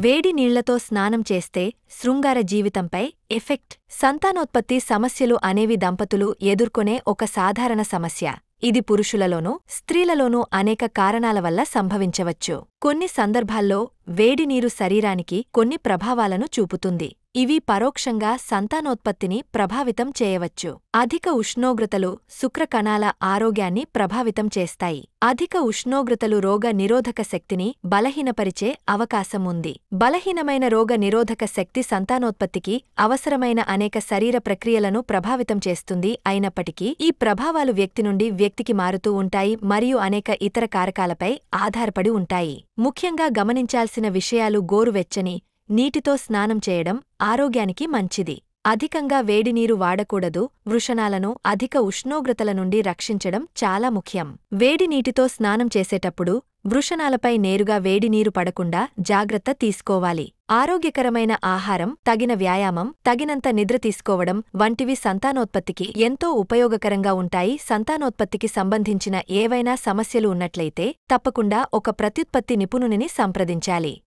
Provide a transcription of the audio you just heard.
వేడి నీళ్లతో స్నానం చేస్తే శృంగార జీవితంపై ఎఫెక్ట్. సంతానోత్పత్తి సమస్యలు అనేవి దంపతులు ఎదుర్కొనే ఒక సాధారణ సమస్య. ఇది పురుషులలోనూ స్త్రీలలోనూ అనేక కారణాల వల్ల సంభవించవచ్చు. కొన్ని సందర్భాల్లో వేడినీరు శరీరానికి కొన్ని ప్రభావాలను చూపుతుంది. ఇవి పరోక్షంగా సంతానోత్పత్తిని ప్రభావితం చేయవచ్చు. అధిక ఉష్ణోగ్రతలు శుక్రకణాల ఆరోగ్యాన్ని ప్రభావితం చేస్తాయి. అధిక ఉష్ణోగ్రతలు రోగ నిరోధక శక్తిని బలహీనపరిచే అవకాశం ఉంది. బలహీనమైన రోగ నిరోధక శక్తి సంతానోత్పత్తికి అవసరమైన అనేక శరీర ప్రక్రియలను ప్రభావితం చేస్తుంది. అయినప్పటికీ ఈ ప్రభావాలు వ్యక్తి నుండి వ్యక్తికి మారుతూ ఉంటాయి మరియు అనేక ఇతర కారకాలపై ఆధారపడి ఉంటాయి. ముఖ్యంగా గమనించాల్సిన విషయాలు: గోరువెచ్చని నీటితో స్నానం చేయడం ఆరోగ్యానికి మంచిది. అధికంగా వేడినీరు వాడకూడదు. వృషణాలను అధిక ఉష్ణోగ్రతల నుండి రక్షించడం చాలా ముఖ్యం. వేడి నీటితో స్నానం చేసేటప్పుడు వృషణాలపై నేరుగా వేడినీరు పడకుండా జాగ్రత్త తీసుకోవాలి. ఆరోగ్యకరమైన ఆహారం, తగిన వ్యాయామం, తగినంత నిద్ర తీసుకోవడం వంటివి సంతానోత్పత్తికి ఎంతో ఉపయోగకరంగా ఉంటాయి. సంతానోత్పత్తికి సంబంధించిన ఏవైనా సమస్యలు ఉన్నట్లయితే తప్పకుండా ఒక ప్రత్యుత్పత్తి నిపుణునిని సంప్రదించాలి.